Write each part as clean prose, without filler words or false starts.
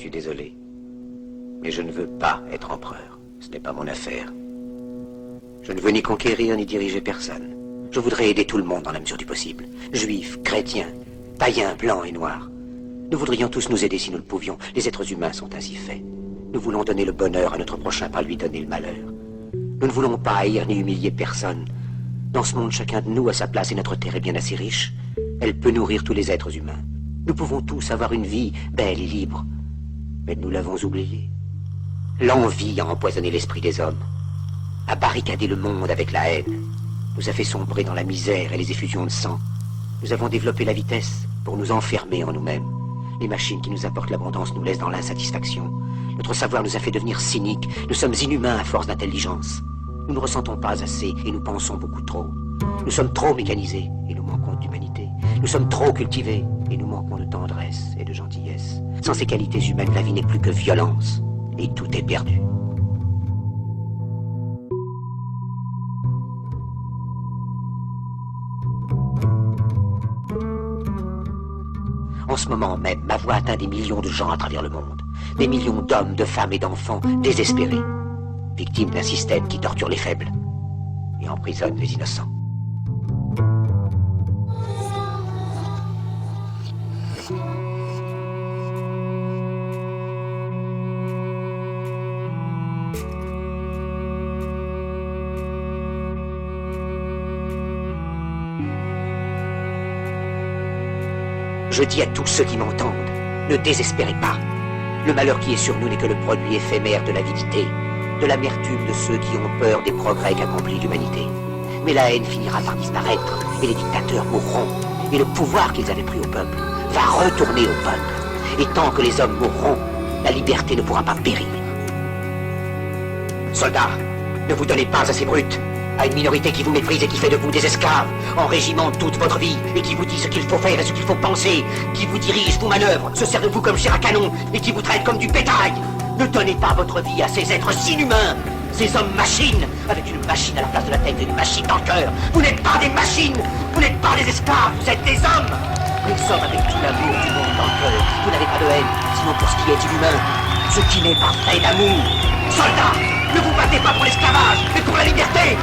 suis désolé. Mais je ne veux pas être empereur. Ce n'est pas mon affaire. Je ne veux ni conquérir ni diriger personne. Je voudrais aider tout le monde dans la mesure du possible. Juifs, chrétiens, païens, blancs et noirs. Nous voudrions tous nous aider si nous le pouvions. Les êtres humains sont ainsi faits. Nous voulons donner le bonheur à notre prochain, pas lui donner le malheur. Nous ne voulons pas haïr ni humilier personne. Dans ce monde, chacun de nous a sa place et notre terre est bien assez riche. Elle peut nourrir tous les êtres humains. Nous pouvons tous avoir une vie belle et libre. Mais nous l'avons oublié. L'envie a empoisonné l'esprit des hommes, a barricadé le monde avec la haine, nous a fait sombrer dans la misère et les effusions de sang. Nous avons développé la vitesse pour nous enfermer en nous-mêmes. Les machines qui nous apportent l'abondance nous laissent dans l'insatisfaction. Notre savoir nous a fait devenir cyniques. Nous sommes inhumains à force d'intelligence. Nous ne ressentons pas assez et nous pensons beaucoup trop. Nous sommes trop mécanisés et nous manquons d'humanité. Nous sommes trop cultivés et nous manquons de tendresse et de gentillesse. Sans ces qualités humaines, la vie n'est plus que violence et tout est perdu. En ce moment même, ma voix atteint des millions de gens à travers le monde. Des millions d'hommes, de femmes et d'enfants désespérés, victimes d'un système qui torture les faibles et emprisonne les innocents. Je dis à tous ceux qui m'entendent, ne désespérez pas. Le malheur qui est sur nous n'est que le produit éphémère de l'avidité, de l'amertume de ceux qui ont peur des progrès qu'accomplit l'humanité. Mais la haine finira par disparaître, et les dictateurs mourront, et le pouvoir qu'ils avaient pris au peuple va retourner au peuple. Et tant que les hommes mourront, la liberté ne pourra pas périr. Soldats, ne vous donnez pas à ces brutes, à une minorité qui vous méprise et qui fait de vous des esclaves, en régiment toute votre vie, et qui vous dit ce qu'il faut faire et ce qu'il faut penser, qui vous dirige, vous manœuvre, se sert de vous comme chair à canon, et qui vous traite comme du bétail. Ne donnez pas votre vie à ces êtres inhumains, ces hommes-machines, avec une machine à la place de la tête et une machine dans le cœur. Vous n'êtes pas des machines, vous n'êtes pas des esclaves, vous êtes des hommes. Des hommes avec tout l'amour du monde dans le cœur. Vous n'avez pas de haine, sinon pour ce qui est inhumain, ce qui n'est pas fait d'amour. Soldats, ne vous battez pas pour l'esclavage, mais pour la liberté.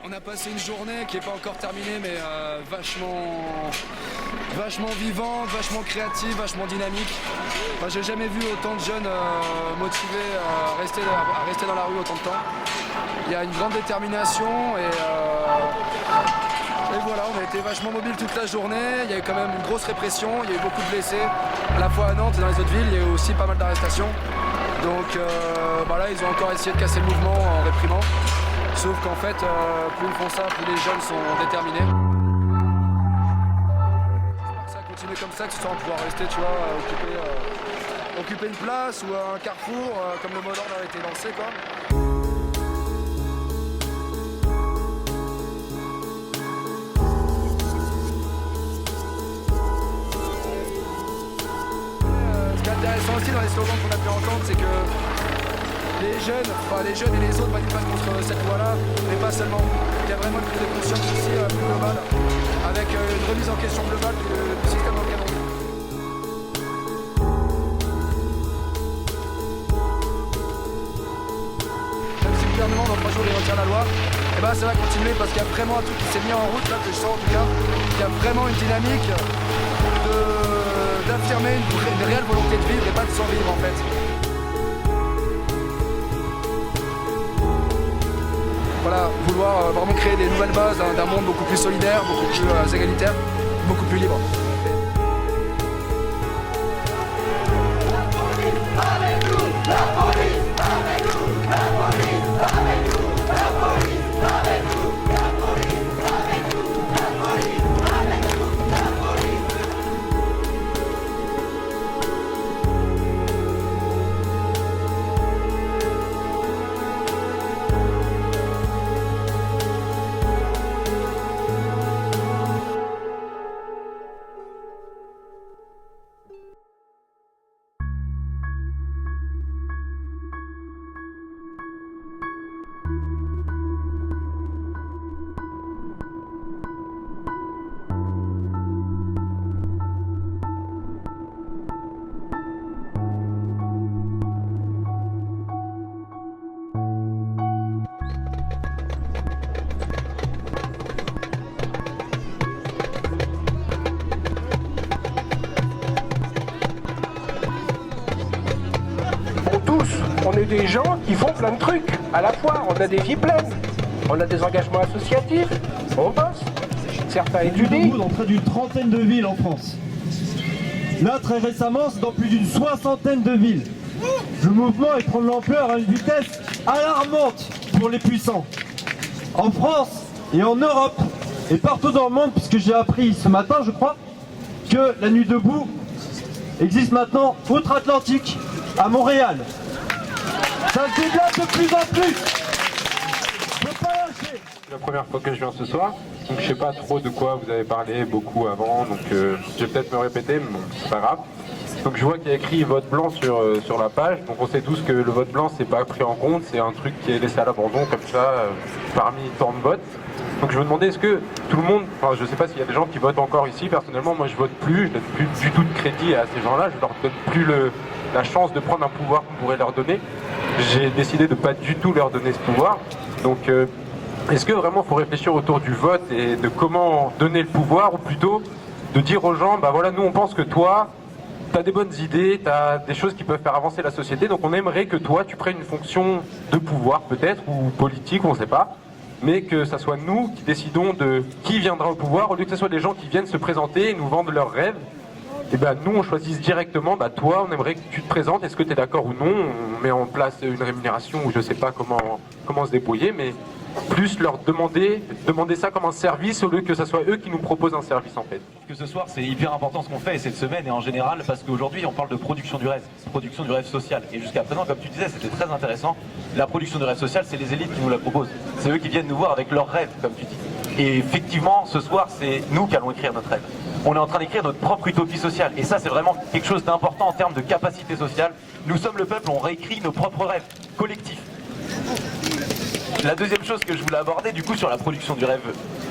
On a passé une journée qui n'est pas encore terminée, mais vachement vivante, vachement créative, vachement dynamique. Enfin, j'ai jamais vu autant de jeunes motivés à rester dans la rue autant de temps. Il y a une grande détermination et voilà, on a été vachement mobiles toute la journée. Il y a eu quand même une grosse répression, il y a eu beaucoup de blessés, à la fois à Nantes et dans les autres villes. Il y a eu aussi pas mal d'arrestations. Donc voilà, ils ont encore essayé de casser le mouvement en réprimant. Sauf qu'en fait, plus ils font ça, plus les jeunes sont déterminés. J'espère que ça va continuer comme ça, que ce soit on pouvoir rester, tu vois, occuper une place ou un carrefour, comme le mot d'ordre a été lancé, quoi. Ce qui est intéressant aussi dans les slogans qu'on a pu entendre, c'est que les jeunes et les autres manifestent contre cette loi-là, mais pas seulement. Il y a vraiment une prise de conscience ici plus globale, avec une remise en question globale du système dans lequel on vit. Même si le gouvernement dans 3 jours il retire la loi, et ben ça va continuer parce qu'il y a vraiment un truc qui s'est mis en route, là que je sens en tout cas, il y a vraiment une dynamique d'affirmer une réelle volonté de vivre et pas de survivre en fait. Voilà, vouloir vraiment créer des nouvelles bases d'un monde beaucoup plus solidaire, beaucoup plus égalitaire, beaucoup plus libre. on est des gens qui font plein de trucs à la fois. On a des vies pleines, on a des engagements associatifs, on bosse. Certains étudient. Dans près d'une trentaine de villes en France. Là, très récemment, c'est dans plus d'une soixantaine de villes. Le mouvement est prendre l'ampleur à une vitesse alarmante pour les puissants. En France et en Europe et partout dans le monde, puisque j'ai appris ce matin, je crois, que la Nuit debout existe maintenant outre-Atlantique, à Montréal. Ça se développe de plus en plus. Faut pas lâcher. C'est la première fois que je viens ce soir, donc je sais pas trop de quoi vous avez parlé beaucoup avant, donc je vais peut-être me répéter, mais bon, c'est pas grave. Donc je vois qu'il y a écrit vote blanc sur la page, donc on sait tous que le vote blanc c'est pas pris en compte, c'est un truc qui est laissé à l'abandon comme ça parmi tant de votes. Donc je me demandais est-ce que tout le monde, enfin je sais pas s'il y a des gens qui votent encore ici, personnellement moi je vote plus, je donne plus du tout de crédit à ces gens-là, je leur donne plus la chance de prendre un pouvoir qu'on pourrait leur donner. J'ai décidé de pas du tout leur donner ce pouvoir, donc est-ce que vraiment il faut réfléchir autour du vote et de comment donner le pouvoir, ou plutôt de dire aux gens, bah voilà, nous on pense que toi, tu as des bonnes idées, tu as des choses qui peuvent faire avancer la société, donc on aimerait que toi tu prennes une fonction de pouvoir peut-être, ou politique, on ne sait pas, mais que ça soit nous qui décidons de qui viendra au pouvoir, au lieu que ce soit des gens qui viennent se présenter et nous vendent leurs rêves. Et ben nous on choisit directement, bah toi on aimerait que tu te présentes, est-ce que tu es d'accord ou non, on met en place une rémunération ou je sais pas comment se débrouiller, mais plus leur demander ça comme un service au lieu que ce soit eux qui nous proposent un service en fait. Que ce soir c'est hyper important ce qu'on fait et cette semaine et en général parce qu'aujourd'hui on parle de production du rêve social, et jusqu'à présent comme tu disais c'était très intéressant, la production du rêve social c'est les élites qui nous la proposent, c'est eux qui viennent nous voir avec leurs rêves comme tu dis, et effectivement ce soir c'est nous qui allons écrire notre rêve, on est en train d'écrire notre propre utopie sociale et ça c'est vraiment quelque chose d'important en termes de capacité sociale, nous sommes le peuple, on réécrit nos propres rêves collectifs. La deuxième chose que je voulais aborder du coup sur la production du rêve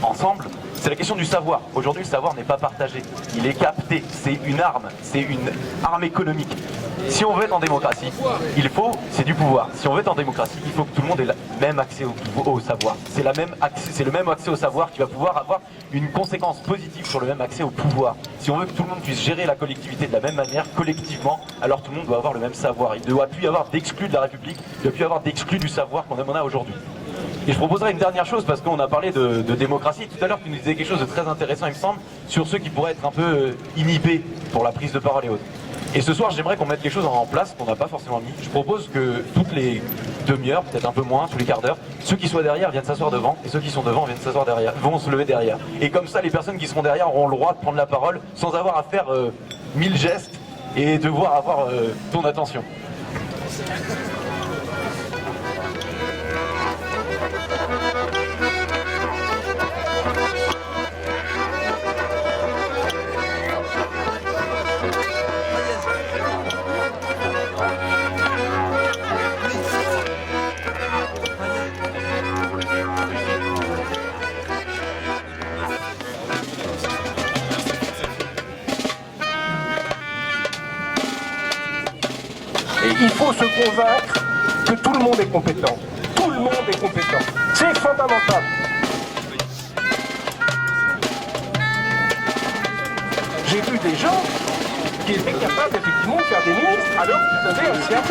ensemble, c'est la question du savoir. Aujourd'hui le savoir n'est pas partagé, il est capté, c'est une arme économique. Si on veut être en démocratie, c'est du pouvoir. Si on veut être en démocratie, il faut que tout le monde ait le même accès au savoir. C'est le même accès au savoir qui va pouvoir avoir une conséquence positive sur le même accès au pouvoir. Si on veut que tout le monde puisse gérer la collectivité de la même manière, collectivement, alors tout le monde doit avoir le même savoir. Il ne doit plus y avoir d'exclus de la République, il ne doit plus y avoir d'exclus du savoir qu'on a aujourd'hui. Et je proposerai une dernière chose, parce qu'on a parlé de démocratie. Tout à l'heure, tu nous disais quelque chose de très intéressant, il me semble, sur ceux qui pourraient être un peu inhibés pour la prise de parole et autres. Et ce soir, j'aimerais qu'on mette les choses en place, qu'on n'a pas forcément mis. Je propose que toutes les demi-heures, peut-être un peu moins, tous les quarts d'heure, ceux qui soient derrière viennent s'asseoir devant, et ceux qui sont devant viennent s'asseoir derrière, vont se lever derrière. Et comme ça, les personnes qui seront derrière auront le droit de prendre la parole sans avoir à faire 1000 gestes et devoir avoir ton attention. Il faut se convaincre que tout le monde est compétent. Tout le monde est compétent. C'est fondamental. J'ai vu des gens qui étaient capables effectivement de faire des ministres alors qu'ils avaient un CAP.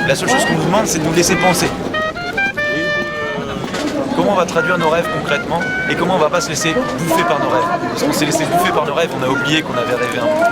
La seule chose qu'on nous demande, c'est de nous laisser penser. Comment on va traduire nos rêves concrètement et comment on va pas se laisser bouffer par nos rêves. Parce qu'on s'est laissé bouffer par nos rêves, on a oublié qu'on avait rêvé un peu.